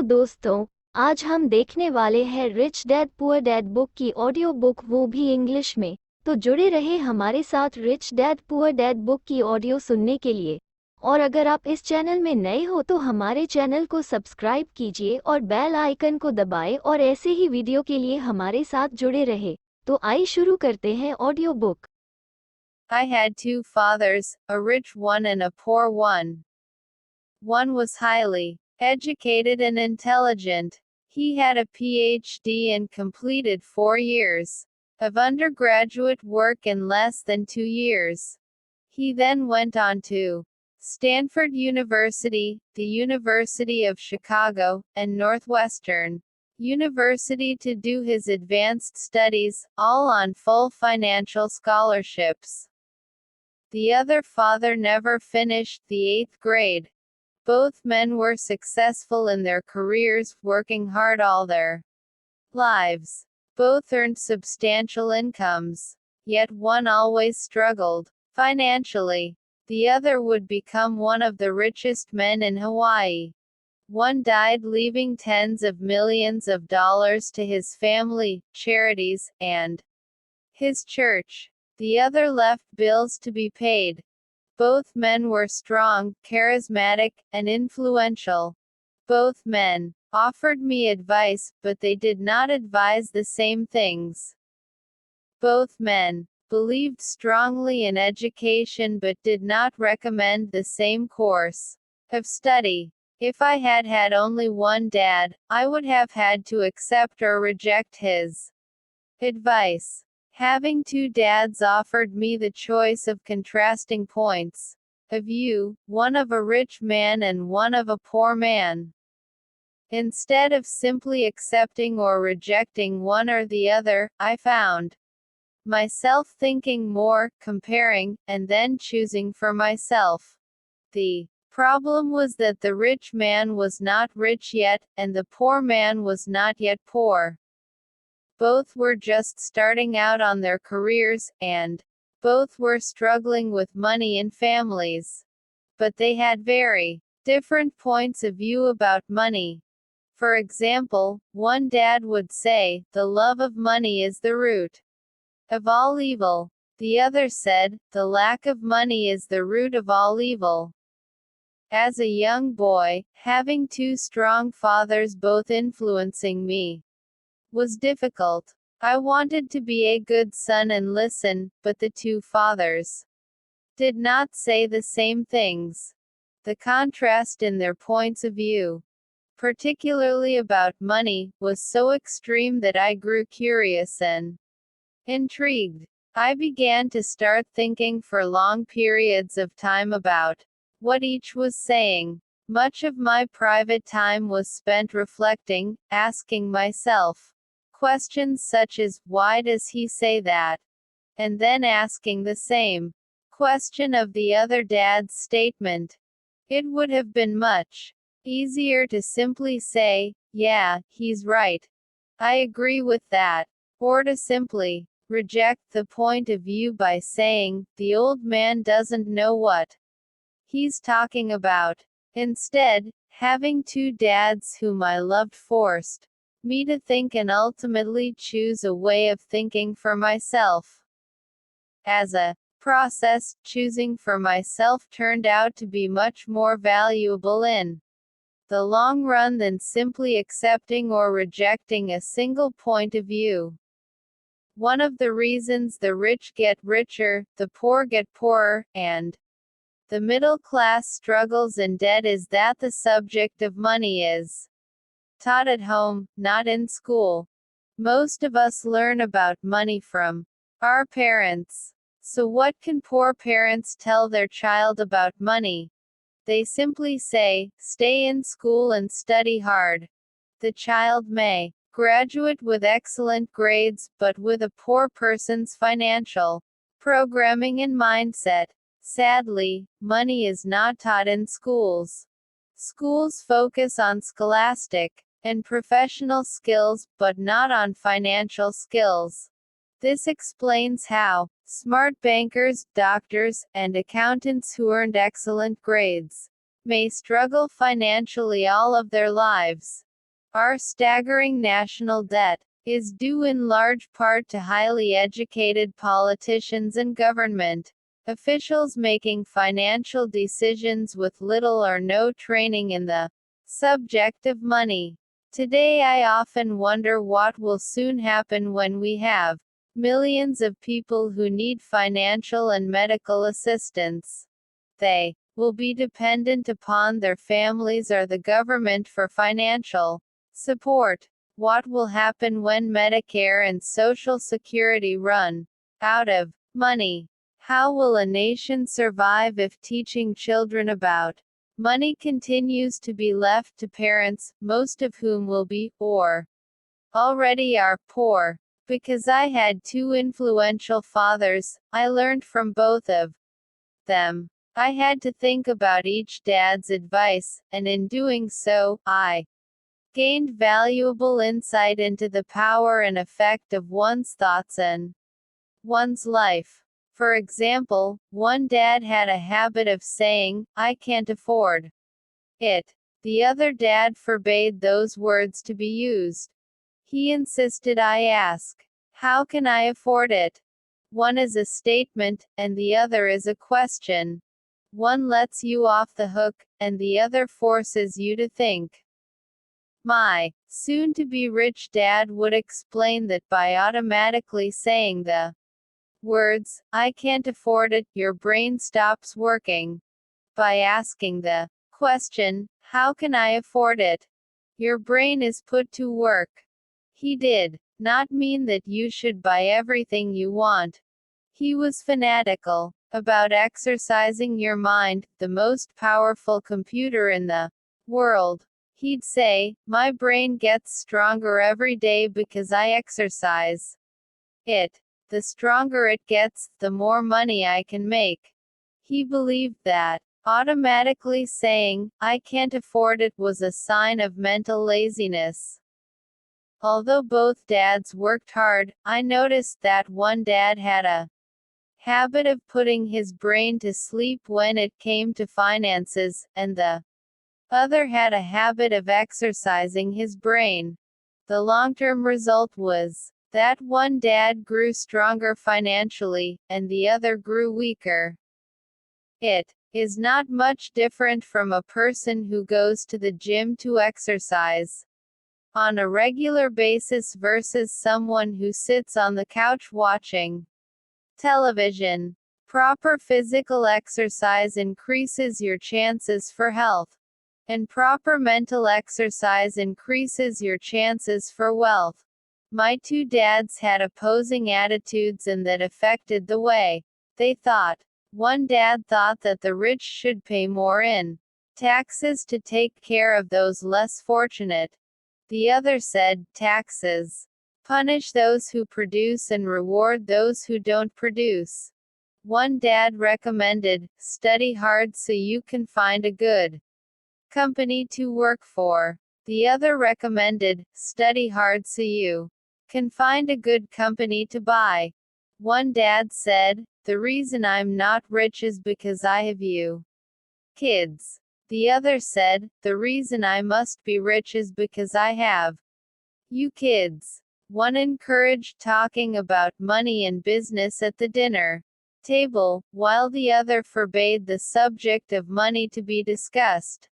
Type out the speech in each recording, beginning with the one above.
दोस्तों, आज हम देखने वाले हैं rich dad poor dad book की ऑडियो बुक, वो भी इंग्लिश में। तो जुड़े रहे हमारे साथ rich dad poor dad book की ऑडियो सुनने के लिए। और अगर आप इस चैनल में नए हो तो हमारे चैनल को सब्सक्राइब कीजिए और बेल आइकन को दबाएं और ऐसे ही वीडियो के लिए हमारे साथ जुड़े रहे। तो आइए शुरू करते हैं audio book. I had two fathers, a rich one and a poor one. One was highly educated and intelligent. He had a PhD and completed 4 years of undergraduate work in less than 2 years. He then went on to Stanford University, the University of Chicago, and Northwestern University to do his advanced studies, all on full financial scholarships. The other father never finished the 8th grade. Both men were successful in their careers, working hard all their lives. Both earned substantial incomes. Yet one always struggled financially. The other would become one of the richest men in Hawaii. One died leaving tens of millions of dollars to his family, charities, and his church. The other left bills to be paid. Both men were strong, charismatic, and influential. Both men offered me advice, but they did not advise the same things. Both men believed strongly in education but did not recommend the same course of study. If I had had only one dad, I would have had to accept or reject his advice. Having two dads offered me the choice of contrasting points of view, one of a rich man and one of a poor man. Instead of simply accepting or rejecting one or the other, I found myself thinking more, comparing, and then choosing for myself. The problem was that the rich man was not rich yet, and the poor man was not yet poor. Both were just starting out on their careers, and both were struggling with money and families. But they had very different points of view about money. For example, one dad would say, "The love of money is the root of all evil." The other said, "The lack of money is the root of all evil." As a young boy, having two strong fathers both influencing me was difficult. I wanted to be a good son and listen, but the two fathers did not say the same things. The contrast in their points of view, particularly about money, was so extreme that I grew curious and intrigued. I began to start thinking for long periods of time about what each was saying. Much of my private time was spent reflecting, asking myself questions such as, "Why does he say that?" and then asking the same question of the other dad's statement. It would have been much easier to simply say, "Yeah, he's right. I agree with that," or to simply reject the point of view by saying, "The old man doesn't know what he's talking about." Instead, having two dads whom I loved forced me to think and ultimately choose a way of thinking for myself. As a process, choosing for myself turned out to be much more valuable in the long run than simply accepting or rejecting a single point of view. One of the reasons the rich get richer, the poor get poorer, and the middle class struggles in debt is that the subject of money is taught at home, not in school. Most of us learn about money from our parents. So what can poor parents tell their child about money? They simply say, "Stay in school and study hard." The child may graduate with excellent grades, but with a poor person's financial programming and mindset. Sadly, money is not taught in schools. Schools focus on scholastic and professional skills, but not on financial skills. This explains how smart bankers, doctors, and accountants who earned excellent grades may struggle financially all of their lives. Our staggering national debt is due in large part to highly educated politicians and government officials making financial decisions with little or no training in the subject of money. Today I often wonder what will soon happen when we have millions of people who need financial and medical assistance. They will be dependent upon their families or the government for financial support. What will happen when Medicare and Social Security run out of money? How will a nation survive if teaching children about money continues to be left to parents, most of whom will be, or already are, poor? Because I had two influential fathers, I learned from both of them. I had to think about each dad's advice, and in doing so, I gained valuable insight into the power and effect of one's thoughts and one's life. For example, one dad had a habit of saying, "I can't afford it." The other dad forbade those words to be used. He insisted I ask, "How can I afford it?" One is a statement, and the other is a question. One lets you off the hook, and the other forces you to think. My soon-to-be rich dad would explain that by automatically saying the words, "I can't afford it," your brain stops working. By asking the question, "How can I afford it?" your brain is put to work. He did not mean that you should buy everything you want. He was fanatical about exercising your mind, the most powerful computer in the world. He'd say, "My brain gets stronger every day because I exercise it. The stronger it gets, the more money I can make." He believed that automatically saying, "I can't afford it," was a sign of mental laziness. Although both dads worked hard, I noticed that one dad had a habit of putting his brain to sleep when it came to finances, and the other had a habit of exercising his brain. The long-term result was that one dad grew stronger financially, and the other grew weaker. It is not much different from a person who goes to the gym to exercise on a regular basis versus someone who sits on the couch watching television. Proper physical exercise increases your chances for health, and proper mental exercise increases your chances for wealth. My two dads had opposing attitudes, and that affected the way they thought. One dad thought that the rich should pay more in taxes to take care of those less fortunate. The other said, "Taxes punish those who produce and reward those who don't produce." One dad recommended, "Study hard so you can find a good company to work for." The other recommended, "Study hard so you can find a good company to buy." One dad said, "The reason I'm not rich is because I have you kids." The other said, "The reason I must be rich is because I have you kids." One encouraged talking about money and business at the dinner table, while the other forbade the subject of money to be discussed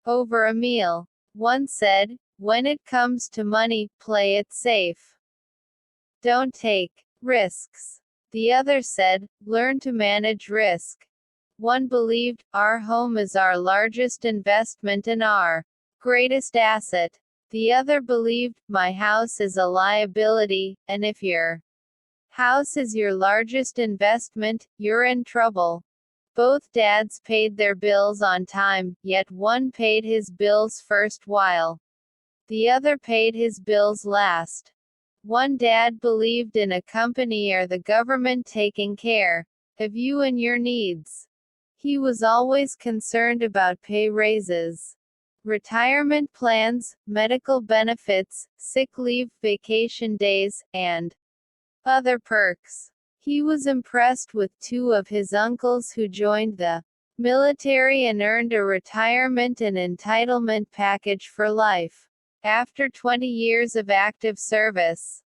over a meal. One said, "When it comes to money, play it safe. Don't take risks." The other said, "Learn to manage risk." One believed, "Our home is our largest investment and our greatest asset." The other believed, "My house is a liability, and if your house is your largest investment, you're in trouble." Both dads paid their bills on time, yet one paid his bills first while the other paid his bills last. One dad believed in a company or the government taking care of you and your needs. He was always concerned about pay raises, retirement plans, medical benefits, sick leave, vacation days, and other perks. He was impressed with two of his uncles who joined the military and earned a retirement and entitlement package for life. after 20 years of active service.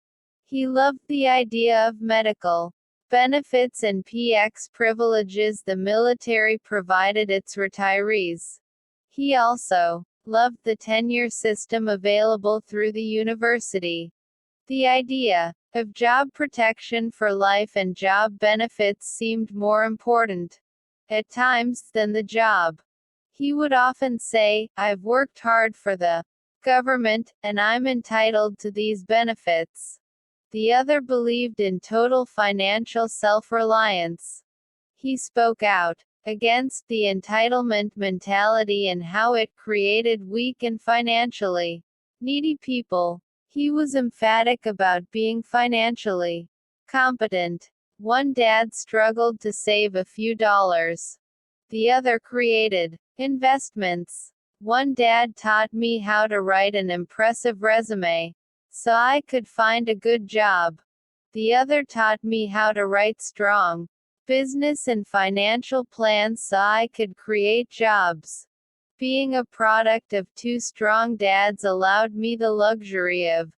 He loved the idea of medical benefits and PX privileges the military provided its retirees. He also loved the tenure system available through the university. The idea of job protection for life and job benefits seemed more important, at times, than the job. He would often say, "I've worked hard for the government, and I'm entitled to these benefits." The other believed in total financial self-reliance. He spoke out against the entitlement mentality and how it created weak and financially needy people. He was emphatic about being financially competent. One dad struggled to save a few dollars. The other created investments. One dad taught me how to write an impressive resume so I could find a good job. The other taught me how to write strong business and financial plans so I could create jobs. Being a product of two strong dads allowed me the luxury of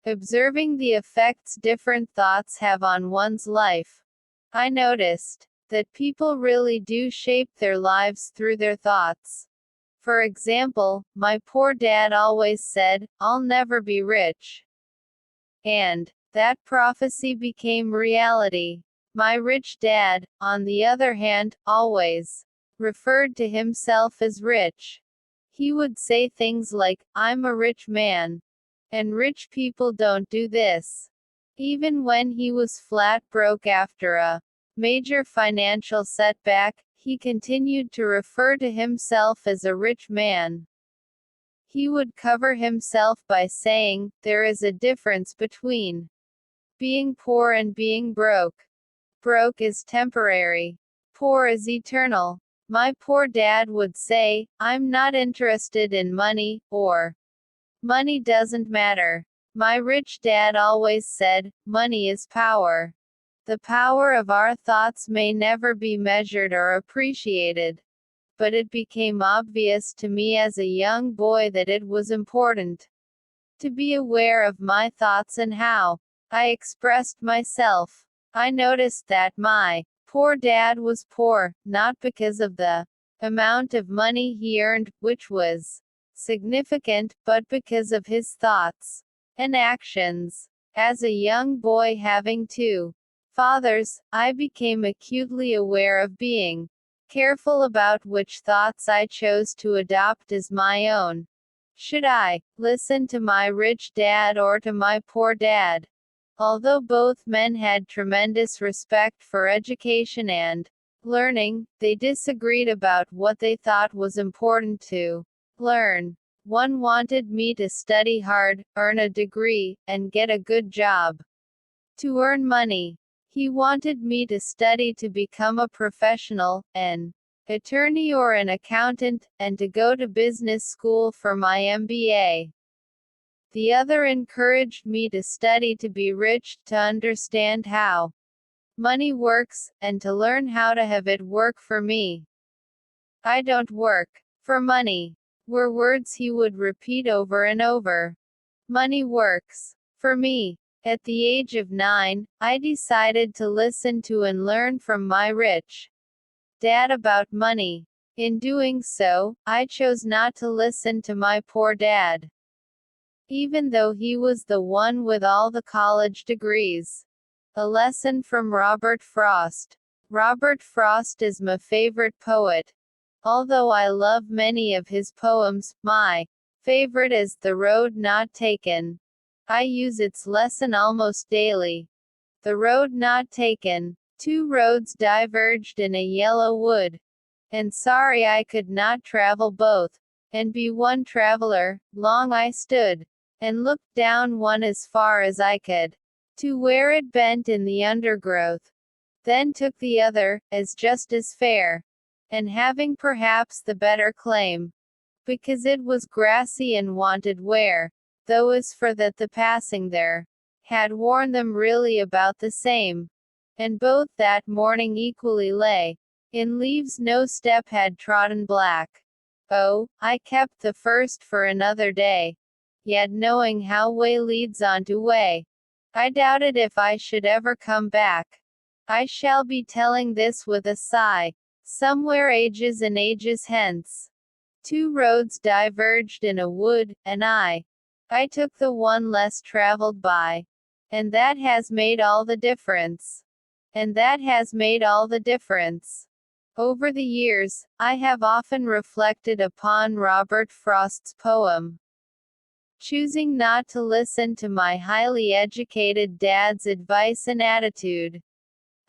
observing the effects different thoughts have on one's life. I noticed that people really do shape their lives through their thoughts. For example, my poor dad always said, "I'll never be rich." And that prophecy became reality. My rich dad, on the other hand, always referred to himself as rich. He would say things like, "I'm a rich man, and rich people don't do this." Even when he was flat broke after a major financial setback, he continued to refer to himself as a rich man. He would cover himself by saying, "There is a difference between being poor and being broke. Broke is temporary. Poor is eternal." My poor dad would say, "I'm not interested in money," or "Money doesn't matter." My rich dad always said, "Money is power. The power of our thoughts may never be measured or appreciated." But it became obvious to me as a young boy that it was important to be aware of my thoughts and how I expressed myself. I noticed that my poor dad was poor, not because of the amount of money he earned, which was significant, but because of his thoughts and actions. As a young boy having two fathers, I became acutely aware of being careful about which thoughts I chose to adopt as my own. Should I listen to my rich dad or to my poor dad? Although both men had tremendous respect for education and learning, they disagreed about what they thought was important to learn. One wanted me to study hard, earn a degree, and get a good job to earn money. He wanted me to study to become a professional, an attorney or an accountant, and to go to business school for my MBA. The other encouraged me to study to be rich, to understand how money works, and to learn how to have it work for me. "I don't work for money," were words he would repeat over and over. "Money works for me." At the age of 9, I decided to listen to and learn from my rich dad about money. In doing so, I chose not to listen to my poor dad, even though he was the one with all the college degrees. A lesson from Robert Frost. Robert Frost is my favorite poet. Although I love many of his poems, my favorite is The Road Not Taken. I use its lesson almost daily. The road not taken. Two roads diverged in a yellow wood. And sorry I could not travel both, and be one traveler. Long I stood, and looked down one as far as I could, to where it bent in the undergrowth. Then took the other, as just as fair, and having perhaps the better claim, because it was grassy and wanted wear. Though as for that the passing there had worn them really about the same. And both that morning equally lay in leaves no step had trodden black. Oh, I kept the first for another day. yet knowing how way leads on to way. I doubted if I should ever come back. I shall be telling this with a sigh. Somewhere ages and ages hence, two roads diverged in a wood, and I took the one less traveled by. And that has made all the difference. And that has made all the difference. Over the years, I have often reflected upon Robert Frost's poem. Choosing not to listen to my highly educated dad's advice and attitude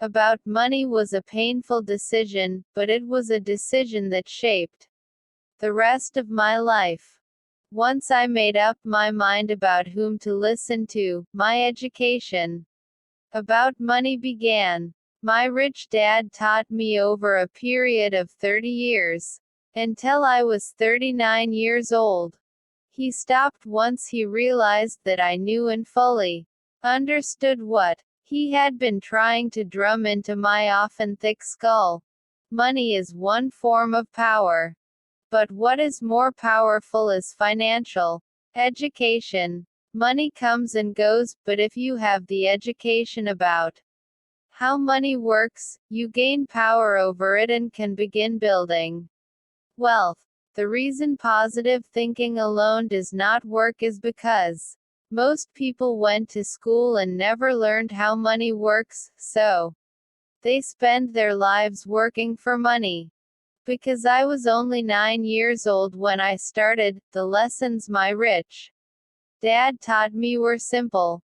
about money was a painful decision, but it was a decision that shaped the rest of my life. Once I made up my mind about whom to listen to, my education about money began. My rich dad taught me over a period of 30 years. Until I was 39 years old. He stopped once he realized that I knew and fully understood what he had been trying to drum into my often thick skull. Money is one form of power. But what is more powerful is financial education. Money comes and goes, but if you have the education about how money works, you gain power over it and can begin building wealth. The reason positive thinking alone does not work is because most people went to school and never learned how money works, so they spend their lives working for money. Because I was only 9 years old when I started, the lessons my rich dad taught me were simple.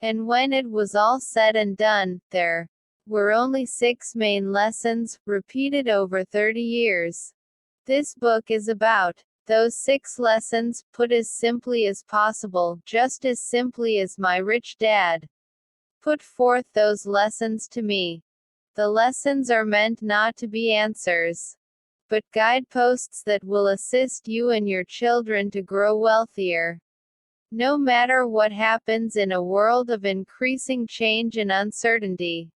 And when it was all said and done, there were only 6 main lessons, repeated over 30 years. This book is about those 6 lessons, put as simply as possible, just as simply as my rich dad put forth those lessons to me. The lessons are meant not to be answers, but guideposts that will assist you and your children to grow wealthier. No matter what happens in a world of increasing change and uncertainty,